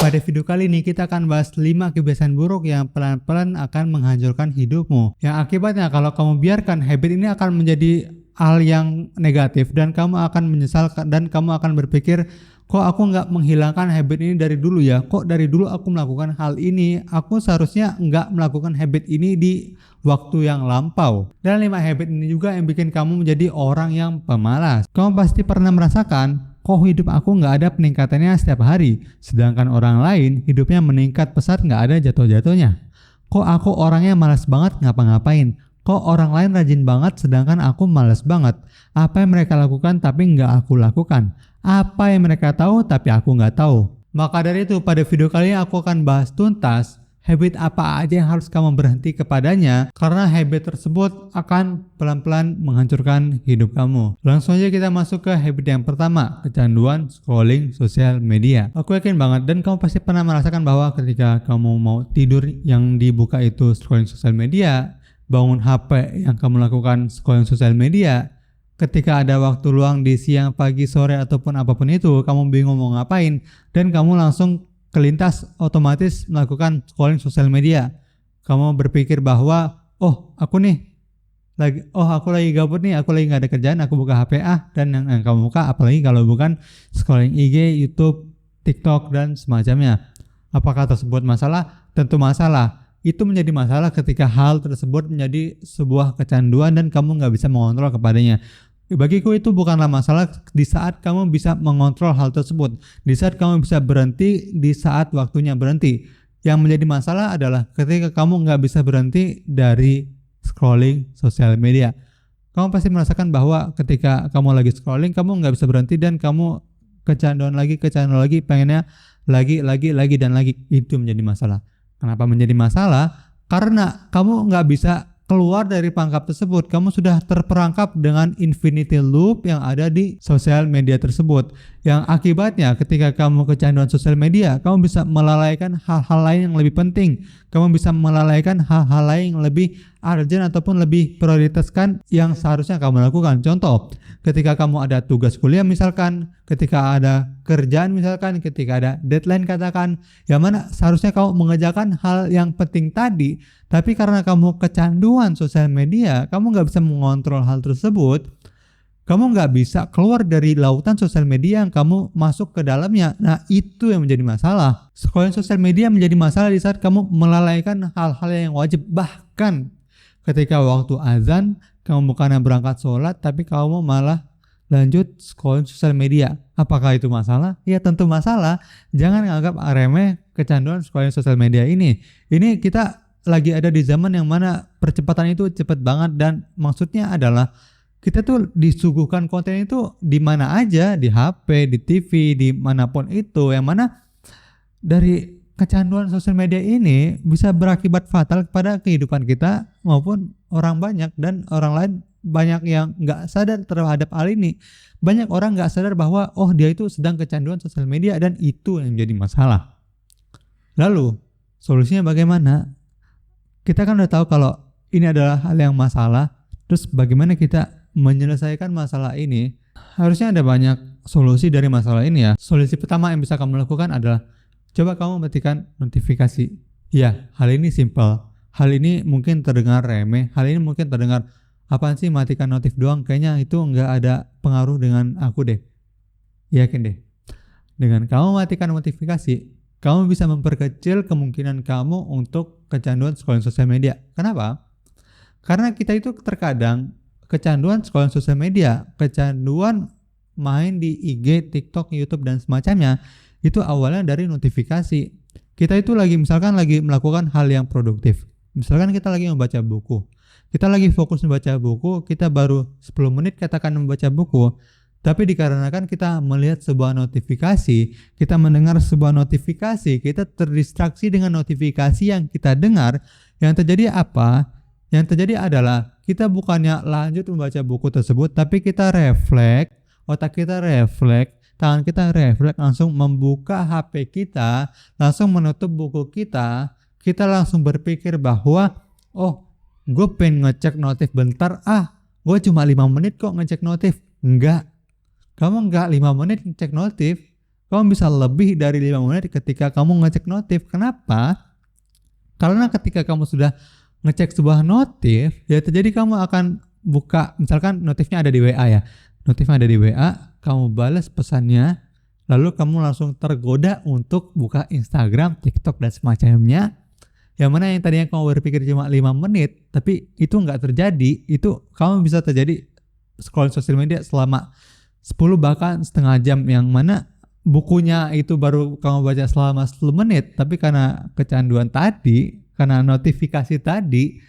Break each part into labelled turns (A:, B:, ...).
A: Pada video kali ini kita akan bahas 5 kebiasaan buruk yang pelan-pelan akan menghancurkan hidupmu. Yang akibatnya kalau kamu biarkan, habit ini akan menjadi hal yang negatif dan kamu akan menyesal dan kamu akan berpikir, kok aku nggak menghilangkan habit ini dari dulu ya? Kok dari dulu aku melakukan hal ini? Aku seharusnya nggak melakukan habit ini di waktu yang lampau. Dan 5 habit ini juga yang bikin kamu menjadi orang yang pemalas. Kamu pasti pernah merasakan, kok hidup aku nggak ada peningkatannya setiap hari, sedangkan orang lain hidupnya meningkat pesat nggak ada jatuh-jatuhnya. Kok aku orangnya malas banget ngapa-ngapain? Kok orang lain rajin banget sedangkan aku malas banget? Apa yang mereka lakukan tapi nggak aku lakukan? Apa yang mereka tahu tapi aku nggak tahu? Maka dari itu pada video kali ini aku akan bahas tuntas habit apa aja yang harus kamu berhenti kepadanya, karena habit tersebut akan pelan-pelan menghancurkan hidup kamu. Langsung aja kita masuk ke habit yang pertama, kecanduan scrolling sosial media. Aku yakin banget dan kamu pasti pernah merasakan bahwa ketika kamu mau tidur yang dibuka itu scrolling sosial media, bangun HP yang kamu lakukan scrolling sosial media, ketika ada waktu luang di siang, pagi, sore ataupun apapun itu, kamu bingung mau ngapain dan kamu langsung kelintas otomatis melakukan scrolling sosial media. Kamu berpikir bahwa aku lagi gabut nih, aku lagi nggak ada kerjaan, aku buka HP dan yang kamu buka apalagi kalau bukan scrolling IG, YouTube, TikTok dan semacamnya. Apakah tersebut masalah? Tentu masalah. Itu menjadi masalah ketika hal tersebut menjadi sebuah kecanduan dan kamu nggak bisa mengontrol kepadanya. Bagiku itu bukanlah masalah di saat kamu bisa mengontrol hal tersebut, di saat kamu bisa berhenti, di saat waktunya berhenti. Yang menjadi masalah adalah ketika kamu nggak bisa berhenti dari scrolling sosial media. Kamu pasti merasakan bahwa ketika kamu lagi scrolling, kamu nggak bisa berhenti dan kamu kecanduan lagi, pengennya lagi dan lagi. Itu menjadi masalah. Kenapa menjadi masalah? Karena kamu nggak bisa keluar dari perangkap tersebut. Kamu sudah terperangkap dengan infinity loop yang ada di sosial media tersebut, yang akibatnya ketika kamu kecanduan sosial media, kamu bisa melalaikan hal-hal lain yang lebih penting. Kamu bisa melalaikan hal-hal lain yang lebih urgent ataupun lebih prioritaskan yang seharusnya kamu lakukan. Contoh, ketika kamu ada tugas kuliah misalkan, ketika ada kerjaan misalkan, ketika ada deadline katakan, yang mana seharusnya kamu mengerjakan hal yang penting tadi, tapi karena kamu kecanduan sosial media, kamu nggak bisa mengontrol hal tersebut, kamu nggak bisa keluar dari lautan sosial media yang kamu masuk ke dalamnya. Nah, itu yang menjadi masalah. Scrolling sosial media menjadi masalah di saat kamu melalaikan hal-hal yang wajib. Bahkan ketika waktu azan, kamu bukannya berangkat sholat, tapi kamu malah lanjut scrolling sosial media. Apakah itu masalah? Ya tentu masalah. Jangan anggap remeh kecanduan scrolling sosial media ini. Ini kita lagi ada di zaman yang mana percepatan itu cepat banget, dan maksudnya adalah kita tuh disuguhkan konten itu di mana aja, di HP, di TV, di manapun itu, yang mana dari kecanduan sosial media ini bisa berakibat fatal kepada kehidupan kita maupun orang banyak, dan orang lain banyak yang nggak sadar terhadap hal ini. Banyak orang nggak sadar bahwa dia itu sedang kecanduan sosial media, dan itu yang jadi masalah. Lalu solusinya bagaimana? Kita kan udah tahu kalau ini adalah hal yang masalah. Terus bagaimana kita menyelesaikan masalah ini? Harusnya ada banyak solusi dari masalah ini ya. Solusi pertama yang bisa kamu lakukan adalah coba kamu matikan notifikasi. Ya, hal ini simple. Hal ini mungkin terdengar remeh. Hal ini mungkin terdengar, apaan sih matikan notif doang? Kayaknya itu nggak ada pengaruh dengan aku deh. Yakin deh. Dengan kamu matikan notifikasi, kamu bisa memperkecil kemungkinan kamu untuk kecanduan scrolling sosial media. Kenapa? Karena kita itu terkadang kecanduan scrolling sosial media, kecanduan main di IG, TikTok, YouTube dan semacamnya, itu awalnya dari notifikasi. Kita itu misalkan lagi melakukan hal yang produktif. Misalkan kita lagi membaca buku. Kita lagi fokus membaca buku, kita baru 10 menit katakan membaca buku. Tapi dikarenakan kita melihat sebuah notifikasi, kita mendengar sebuah notifikasi, kita terdistraksi dengan notifikasi yang kita dengar. Yang terjadi apa? Yang terjadi adalah kita bukannya lanjut membaca buku tersebut, tapi kita refleks, otak kita refleks, tangan kita refleks langsung membuka HP kita, langsung menutup buku kita langsung berpikir bahwa gue pengen ngecek notif bentar, gue cuma 5 menit kok ngecek notif. Enggak. Kamu enggak 5 menit ngecek notif, kamu bisa lebih dari 5 menit ketika kamu ngecek notif. Kenapa? Karena ketika kamu sudah ngecek sebuah notif, ya terjadi kamu akan buka, misalkan notifnya ada di WA ya. Notifnya ada di WA, kamu balas pesannya, lalu kamu langsung tergoda untuk buka Instagram, TikTok dan semacamnya. Yang mana yang tadinya kamu berpikir cuma 5 menit, tapi itu nggak terjadi. Itu kamu bisa terjadi scroll sosial media selama 10 bahkan setengah jam, yang mana bukunya itu baru kamu baca selama 10 menit, tapi karena kecanduan tadi, karena notifikasi tadi,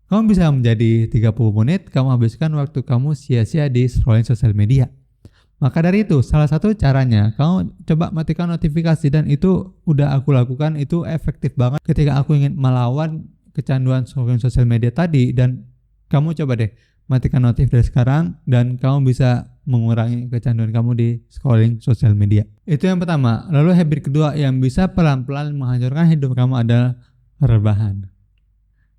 A: kamu bisa menjadi 30 menit kamu habiskan waktu kamu sia-sia di scrolling sosial media. Maka dari itu, salah satu caranya, kamu coba matikan notifikasi, dan itu udah aku lakukan, itu efektif banget ketika aku ingin melawan kecanduan scrolling sosial media tadi. Dan kamu coba deh matikan notif dari sekarang, dan kamu bisa mengurangi kecanduan kamu di scrolling sosial media. Itu yang pertama. Lalu habit kedua yang bisa pelan-pelan menghancurkan hidup kamu adalah rebahan.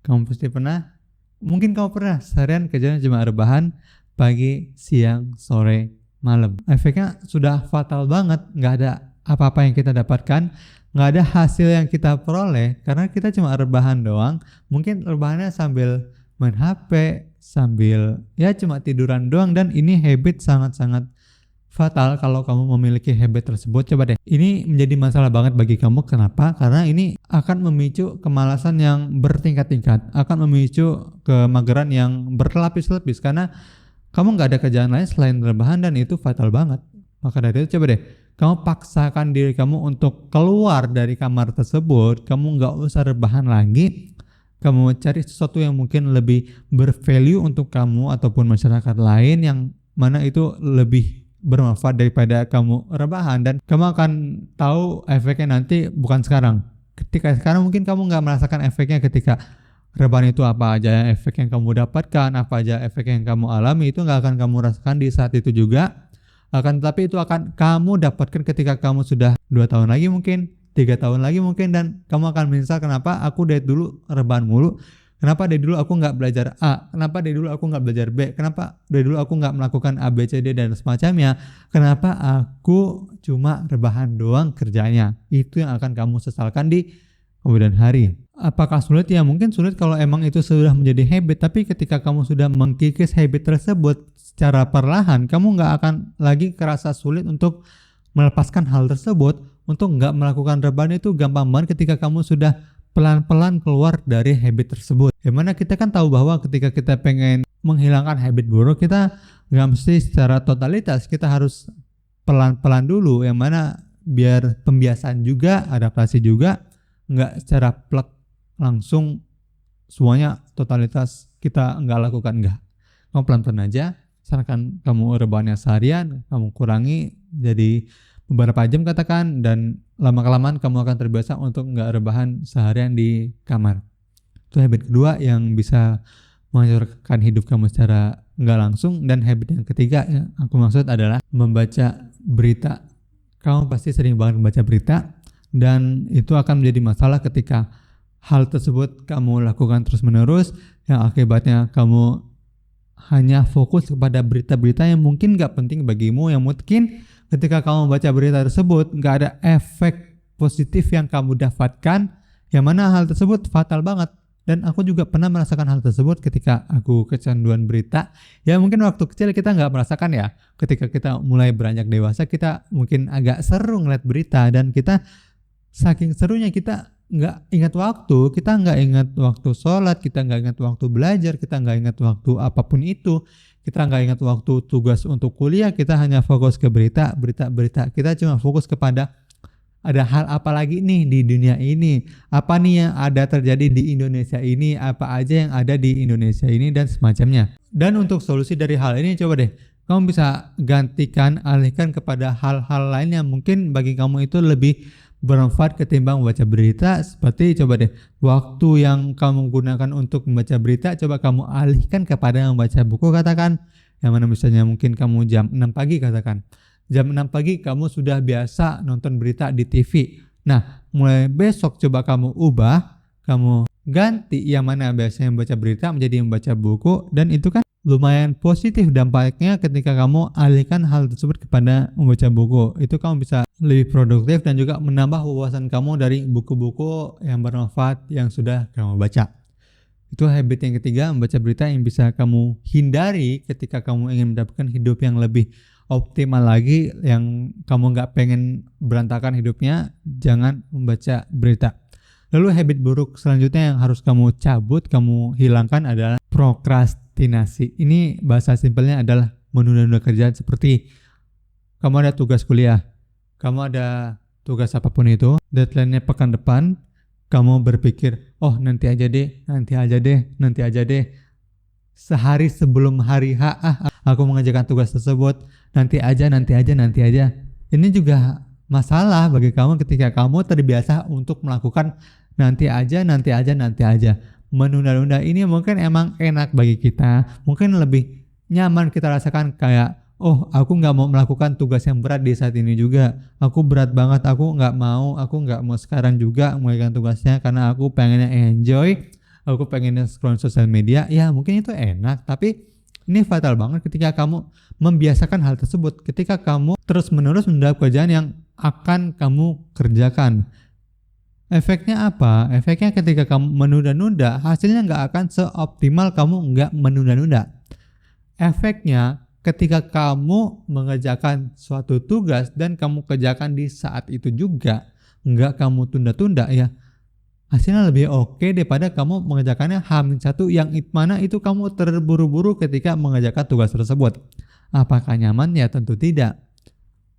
A: Kamu pasti pernah, mungkin kamu pernah seharian kerjanya cuma rebahan pagi, siang, sore, malam. Efeknya sudah fatal banget, nggak ada apa-apa yang kita dapatkan, nggak ada hasil yang kita peroleh karena kita cuma rebahan doang. Mungkin rebahannya sambil main HP, sambil ya cuma tiduran doang, dan ini habit sangat-sangat fatal kalau kamu memiliki habit tersebut. Coba deh, ini menjadi masalah banget bagi kamu. Kenapa? Karena ini akan memicu kemalasan yang bertingkat-tingkat, akan memicu kemageran yang berlapis-lapis, karena kamu nggak ada kerjaan lain selain rebahan, dan itu fatal banget. Maka dari itu coba deh, kamu paksakan diri kamu untuk keluar dari kamar tersebut. Kamu nggak usah rebahan lagi. Kamu cari sesuatu yang mungkin lebih bervalue untuk kamu ataupun masyarakat lain, yang mana itu lebih bermanfaat daripada kamu rebahan. Dan kamu akan tahu efeknya nanti, bukan sekarang. Ketika sekarang mungkin kamu nggak merasakan efeknya ketika rebahan itu, apa aja efek yang kamu dapatkan, apa aja efek yang kamu alami, itu nggak akan kamu rasakan di saat itu juga. Akan tetapi itu akan kamu dapatkan ketika kamu sudah 2 tahun lagi mungkin, 3 tahun lagi mungkin, dan kamu akan menyesal, kenapa aku dari dulu rebahan mulu, kenapa dari dulu aku nggak belajar A, kenapa dari dulu aku nggak belajar B, kenapa dari dulu aku nggak melakukan A, B, C, D dan semacamnya, kenapa aku cuma rebahan doang kerjanya. Itu yang akan kamu sesalkan di kemudian hari. Apakah sulit? Ya mungkin sulit kalau emang itu sudah menjadi habit, tapi ketika kamu sudah mengkikis habit tersebut secara perlahan, kamu nggak akan lagi kerasa sulit untuk melepaskan hal tersebut. Untuk nggak melakukan rebahan itu gampang banget ketika kamu sudah pelan-pelan keluar dari habit tersebut. Yang mana kita kan tahu bahwa ketika kita pengen menghilangkan habit buruk, kita nggak mesti secara totalitas, kita harus pelan-pelan dulu, yang mana biar pembiasaan juga, adaptasi juga, nggak secara plek langsung semuanya totalitas kita nggak lakukan, nggak. Kamu pelan-pelan aja, misalkan kamu rebahannya seharian, kamu kurangi jadi beberapa jam katakan, dan lama-kelamaan kamu akan terbiasa untuk nggak rebahan seharian di kamar. Itu habit kedua yang bisa menghancurkan hidup kamu secara nggak langsung. Dan habit yang ketiga yang aku maksud adalah membaca berita. Kamu pasti sering banget membaca berita, dan itu akan menjadi masalah ketika hal tersebut kamu lakukan terus-menerus, yang akibatnya kamu hanya fokus kepada berita-berita yang mungkin gak penting bagimu, yang mungkin ketika kamu baca berita tersebut gak ada efek positif yang kamu dapatkan, yang mana hal tersebut fatal banget. Dan aku juga pernah merasakan hal tersebut ketika aku kecanduan berita. Ya mungkin waktu kecil kita gak merasakan ya, ketika kita mulai beranjak dewasa kita mungkin agak seru ngeliat berita, dan kita saking serunya kita nggak ingat waktu, kita nggak ingat waktu sholat, kita nggak ingat waktu belajar, kita nggak ingat waktu apapun itu, kita nggak ingat waktu tugas untuk kuliah, kita hanya fokus ke berita. Kita cuma fokus kepada ada hal apa lagi nih di dunia ini, apa nih yang ada terjadi di Indonesia ini, apa aja yang ada di Indonesia ini dan semacamnya. Dan untuk solusi dari hal ini, coba deh kamu bisa alihkan kepada hal-hal lain yang mungkin bagi kamu itu lebih bermanfaat ketimbang membaca berita. Seperti coba deh, waktu yang kamu gunakan untuk membaca berita, coba kamu alihkan kepada membaca buku katakan, yang mana misalnya mungkin kamu jam 6 pagi katakan, jam 6 pagi kamu sudah biasa nonton berita di TV. Nah mulai besok coba kamu ubah, kamu ganti yang mana biasanya membaca berita menjadi membaca buku, dan itu kan lumayan positif dampaknya ketika kamu alihkan hal tersebut kepada membaca buku. Itu kamu bisa lebih produktif dan juga menambah wawasan kamu dari buku-buku yang bermanfaat yang sudah kamu baca. Itu habit yang ketiga, membaca berita yang bisa kamu hindari ketika kamu ingin mendapatkan hidup yang lebih optimal lagi, yang kamu nggak pengen berantakan hidupnya, jangan membaca berita. Lalu habit buruk selanjutnya yang harus kamu cabut, kamu hilangkan adalah prokrastinasi. Ini bahasa simpelnya adalah menunda-nunda kerjaan, seperti kamu ada tugas kuliah, kamu ada tugas apapun itu, deadline-nya pekan depan, kamu berpikir, oh nanti aja deh. Sehari sebelum hari H, aku mengerjakan tugas tersebut, nanti aja. Ini juga masalah bagi kamu ketika kamu terbiasa untuk melakukan nanti aja. Menunda-nunda ini mungkin emang enak bagi kita, mungkin lebih nyaman kita rasakan kayak, oh aku nggak mau melakukan tugas yang berat di saat ini juga, aku berat banget, aku nggak mau sekarang juga mengerjakan tugasnya karena aku pengennya enjoy, aku pengennya scroll sosial media. Ya mungkin itu enak, tapi ini fatal banget ketika kamu membiasakan hal tersebut, ketika kamu terus menerus mendapat kerjaan yang akan kamu kerjakan. Efeknya apa? Efeknya ketika kamu menunda-nunda, hasilnya nggak akan seoptimal kamu nggak menunda-nunda. Efeknya ketika kamu mengerjakan suatu tugas dan kamu kerjakan di saat itu juga, nggak kamu tunda-tunda, ya hasilnya lebih oke daripada kamu mengerjakannya H-1 yang mana itu kamu terburu-buru ketika mengerjakan tugas tersebut. Apakah nyaman? Ya tentu tidak.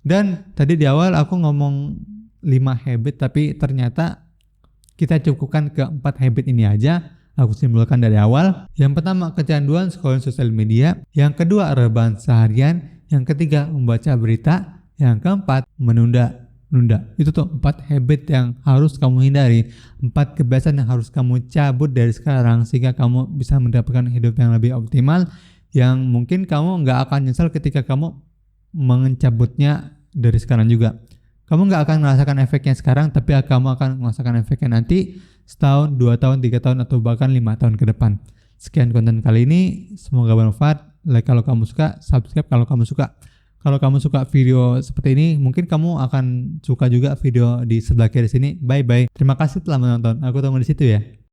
A: Dan tadi di awal aku ngomong 5 habit, tapi ternyata kita cukupkan ke 4 habit ini aja. Aku simpulkan dari awal. Yang pertama, kecanduan scrolling sosial media. Yang kedua, rebahan seharian. Yang ketiga, membaca berita. Yang keempat, menunda. Itu tuh 4 habit yang harus kamu hindari, 4 kebiasaan yang harus kamu cabut dari sekarang sehingga kamu bisa mendapatkan hidup yang lebih optimal, yang mungkin kamu nggak akan nyesal ketika kamu mencabutnya dari sekarang juga. Kamu nggak akan merasakan efeknya sekarang, tapi kamu akan merasakan efeknya nanti setahun, 2 tahun, 3 tahun, atau bahkan 5 tahun ke depan. Sekian konten kali ini, semoga bermanfaat. Like kalau kamu suka, subscribe kalau kamu suka. Kalau kamu suka video seperti ini, mungkin kamu akan suka juga video di sebelah kiri sini. Bye bye. Terima kasih telah menonton. Aku tunggu di situ ya.